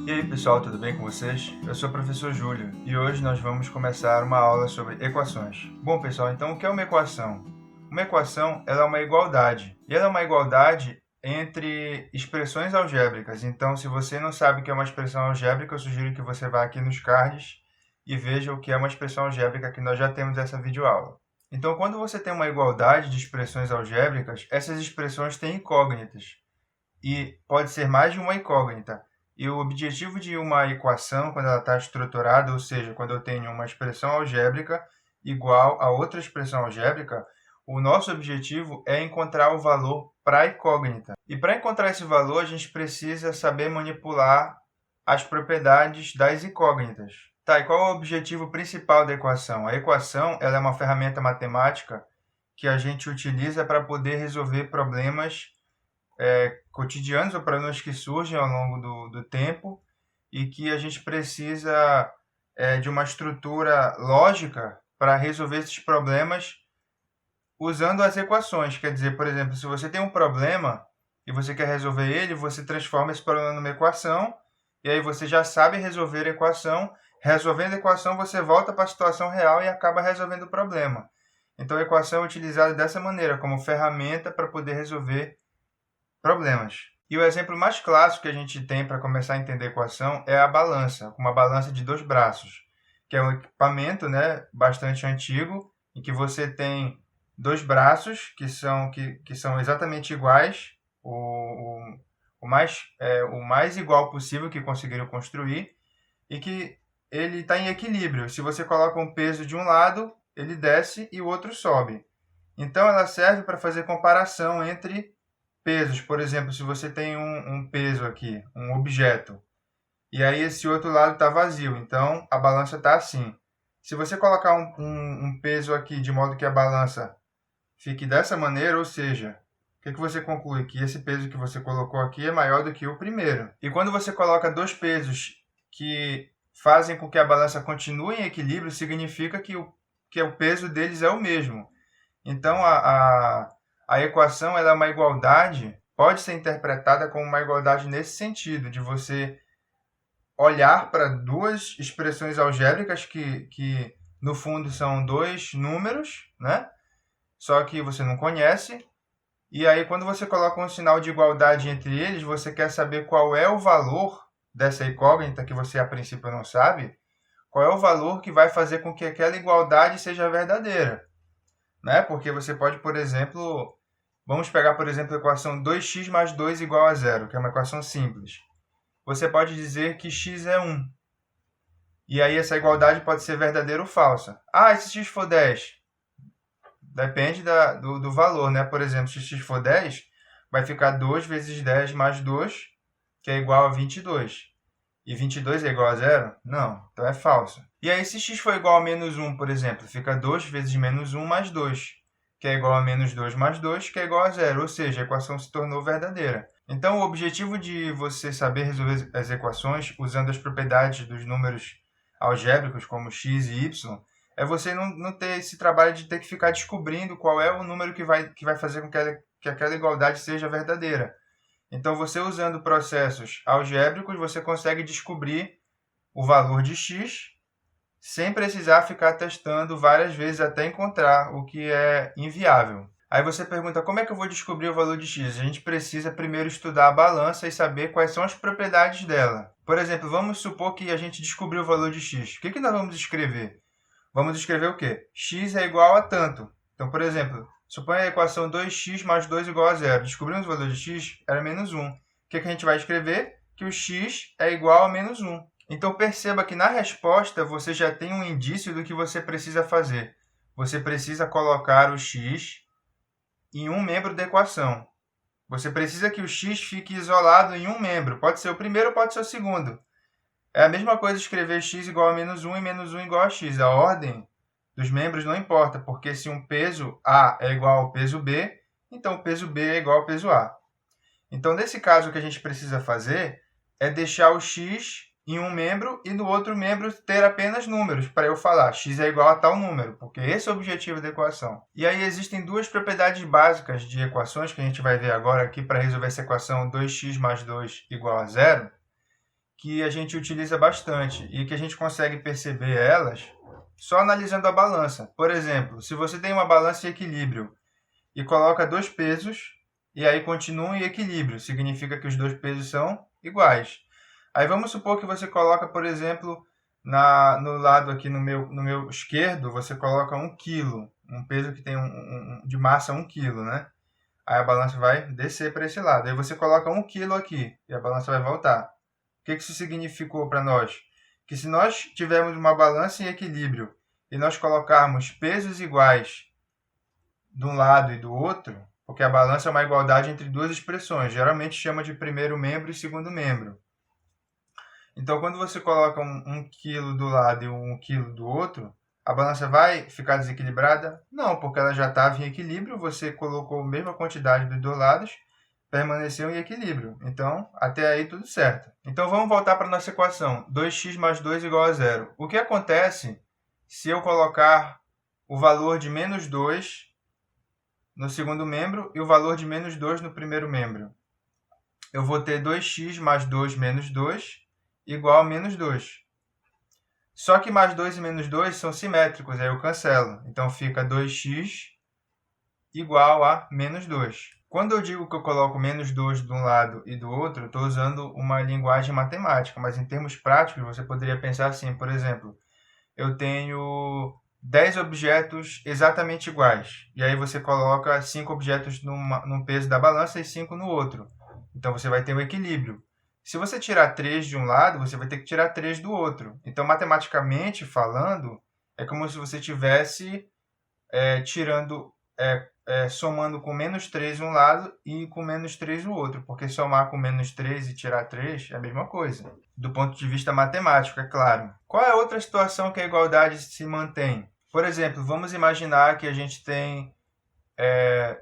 E aí pessoal, tudo bem com vocês? Eu sou o professor Júlio e hoje nós vamos começar uma aula sobre equações. Bom pessoal, então o que é uma equação? Uma equação ela é uma igualdade, e ela é uma igualdade entre expressões algébricas. Então se você não sabe o que é uma expressão algébrica, eu sugiro que você vá aqui nos cards e veja o que é uma expressão algébrica, que nós já temos essa videoaula. Então quando você tem uma igualdade de expressões algébricas, essas expressões têm incógnitas, e pode ser mais de uma incógnita. E o objetivo de uma equação, quando ela está estruturada, ou seja, quando eu tenho uma expressão algébrica igual a outra expressão algébrica, o nosso objetivo é encontrar o valor para a incógnita. E para encontrar esse valor, a gente precisa saber manipular as propriedades das incógnitas. Tá, e qual é o objetivo principal da equação? A equação ela é uma ferramenta matemática que a gente utiliza para poder resolver problemas cotidianos ou problemas que surgem ao longo do tempo e que a gente precisa de uma estrutura lógica para resolver esses problemas usando as equações. Quer dizer, por exemplo, se você tem um problema e você quer resolver ele, você transforma esse problema numa equação e aí você já sabe resolver a equação. Resolvendo a equação, você volta para a situação real e acaba resolvendo o problema. Então, a equação é utilizada dessa maneira, como ferramenta para poder resolver problemas. E o exemplo mais clássico que a gente tem para começar a entender a equação é a balança, uma balança de dois braços, que é um equipamento, bastante antigo, em que você tem dois braços que são exatamente iguais, o mais igual possível que conseguiram construir, e que ele está em equilíbrio. Se você coloca um peso de um lado, ele desce e o outro sobe. Então, ela serve para fazer comparação entre pesos. Por exemplo, se você tem um peso aqui, um objeto, e aí esse outro lado está vazio, então a balança está assim. Se você colocar um peso aqui de modo que a balança fique dessa maneira, ou seja, o que você conclui? Que esse peso que você colocou aqui é maior do que o primeiro. E quando você coloca dois pesos que fazem com que a balança continue em equilíbrio, significa que o peso deles é o mesmo. Então, a equação ela é uma igualdade, pode ser interpretada como uma igualdade nesse sentido, de você olhar para duas expressões algébricas que no fundo são dois números, Só que você não conhece. E aí, quando você coloca um sinal de igualdade entre eles, você quer saber qual é o valor dessa incógnita que você a princípio não sabe, qual é o valor que vai fazer com que aquela igualdade seja verdadeira. Porque você pode, por exemplo, vamos pegar, por exemplo, a equação 2x mais 2 igual a 0, que é uma equação simples. Você pode dizer que x é 1. E aí essa igualdade pode ser verdadeira ou falsa. Ah, e se x for 10? Depende do valor, Por exemplo, se x for 10, vai ficar 2 vezes 10 mais 2, que é igual a 22. E 22 é igual a 0? Não, então é falso. E aí, se x for igual a menos 1, por exemplo, fica 2 vezes menos 1 mais 2, que é igual a menos 2 mais 2, que é igual a 0. Ou seja, a equação se tornou verdadeira. Então, o objetivo de você saber resolver as equações usando as propriedades dos números algébricos, como x e y, é você não ter esse trabalho de ter que ficar descobrindo qual é o número que vai fazer com que aquela igualdade seja verdadeira. Então, você usando processos algébricos, você consegue descobrir o valor de x sem precisar ficar testando várias vezes até encontrar o que é inviável. Aí você pergunta, como é que eu vou descobrir o valor de x? A gente precisa primeiro estudar a balança e saber quais são as propriedades dela. Por exemplo, vamos supor que a gente descobriu o valor de x. O que nós vamos escrever? Vamos escrever o quê? X é igual a tanto. Então, por exemplo, suponha a equação 2x mais 2 igual a 0. Descobrimos o valor de x, era menos 1. O que a gente vai escrever? Que o x é igual a menos 1. Então, perceba que na resposta você já tem um indício do que você precisa fazer. Você precisa colocar o x em um membro da equação. Você precisa que o x fique isolado em um membro. Pode ser o primeiro ou pode ser o segundo. É a mesma coisa escrever x igual a menos 1 e menos 1 igual a x. A ordem dos membros não importa, porque se um peso A é igual ao peso B, então o peso B é igual ao peso A. Então, nesse caso, o que a gente precisa fazer é deixar o x em um membro e no outro membro ter apenas números, para eu falar x é igual a tal número, porque esse é o objetivo da equação. E aí existem duas propriedades básicas de equações que a gente vai ver agora aqui para resolver essa equação 2x mais 2 igual a 0, que a gente utiliza bastante e que a gente consegue perceber elas só analisando a balança. Por exemplo, se você tem uma balança de equilíbrio e coloca dois pesos e aí continua em equilíbrio, significa que os dois pesos são iguais. Aí vamos supor que você coloca, por exemplo, no lado aqui no meu esquerdo, você coloca 1 quilo, um peso que tem de massa 1 quilo, né? Aí a balança vai descer para esse lado. Aí você coloca 1 quilo aqui e a balança vai voltar. O que isso significou para nós? Que se nós tivermos uma balança em equilíbrio e nós colocarmos pesos iguais de um lado e do outro, porque a balança é uma igualdade entre duas expressões, geralmente chama de primeiro membro e segundo membro. Então, quando você coloca 1 quilo do lado e 1 quilo do outro, a balança vai ficar desequilibrada? Não, porque ela já estava em equilíbrio, você colocou a mesma quantidade dos dois lados, permaneceu em equilíbrio. Então, até aí tudo certo. Então, vamos voltar para a nossa equação. 2x mais 2 igual a 0. O que acontece se eu colocar o valor de menos 2 no segundo membro e o valor de menos 2 no primeiro membro? Eu vou ter 2x mais 2 menos 2 igual a menos 2. Só que mais 2 e menos 2 são simétricos, aí eu cancelo. Então, fica 2x igual a menos 2. Quando eu digo que eu coloco menos 2 de um lado e do outro, eu estou usando uma linguagem matemática, mas em termos práticos, você poderia pensar assim, por exemplo, eu tenho 10 objetos exatamente iguais, e aí você coloca 5 objetos num peso da balança e 5 no outro. Então, você vai ter um equilíbrio. Se você tirar 3 de um lado, você vai ter que tirar 3 do outro. Então, matematicamente falando, é como se você estivesse somando com menos 3 um lado e com menos 3 o outro, porque somar com menos 3 e tirar 3 é a mesma coisa, do ponto de vista matemático, é claro. Qual é a outra situação que a igualdade se mantém? Por exemplo, vamos imaginar que a gente tem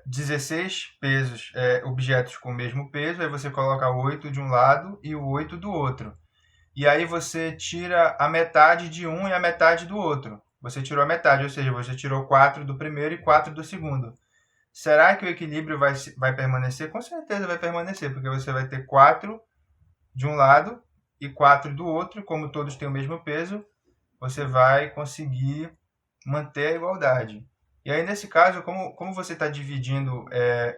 16 pesos, objetos com o mesmo peso, aí você coloca 8 de um lado e o 8 do outro. E aí você tira a metade de um e a metade do outro. Você tirou a metade, ou seja, você tirou 4 do primeiro e 4 do segundo. Será que o equilíbrio vai permanecer? Com certeza vai permanecer, porque você vai ter 4 de um lado e 4 do outro, e como todos têm o mesmo peso, você vai conseguir manter a igualdade. E aí, nesse caso, como você está dividindo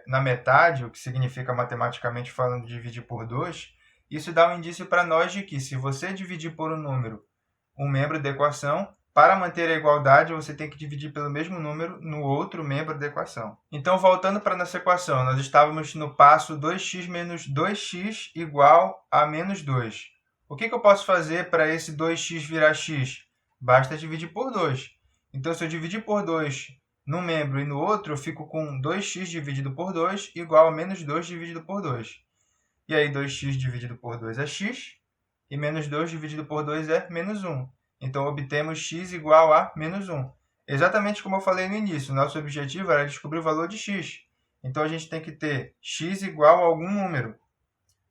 na metade, o que significa matematicamente falando dividir por 2, isso dá um indício para nós de que se você dividir por um número um membro da equação, para manter a igualdade, você tem que dividir pelo mesmo número no outro membro da equação. Então, voltando para a nossa equação, nós estávamos no passo 2x menos 2x igual a menos 2. O que eu posso fazer para esse 2x virar x? Basta dividir por 2. Então, se eu dividir por 2 num membro e no outro, eu fico com 2x dividido por 2 igual a menos 2 dividido por 2. E aí, 2x dividido por 2 é x, e menos 2 dividido por 2 é menos 1. Então, obtemos x igual a menos 1. Exatamente como eu falei no início, nosso objetivo era descobrir o valor de x. Então, a gente tem que ter x igual a algum número.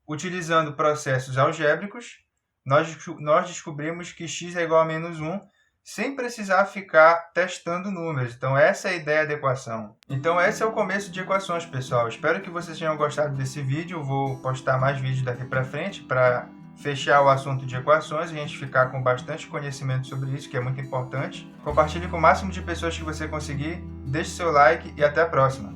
Utilizando processos algébricos, nós descobrimos que x é igual a menos 1, sem precisar ficar testando números. Então, essa é a ideia da equação. Então, esse é o começo de equações, pessoal. Espero que vocês tenham gostado desse vídeo. Eu vou postar mais vídeos daqui para frente para fechar o assunto de equações e a gente ficar com bastante conhecimento sobre isso, que é muito importante. Compartilhe com o máximo de pessoas que você conseguir. Deixe seu like e até a próxima.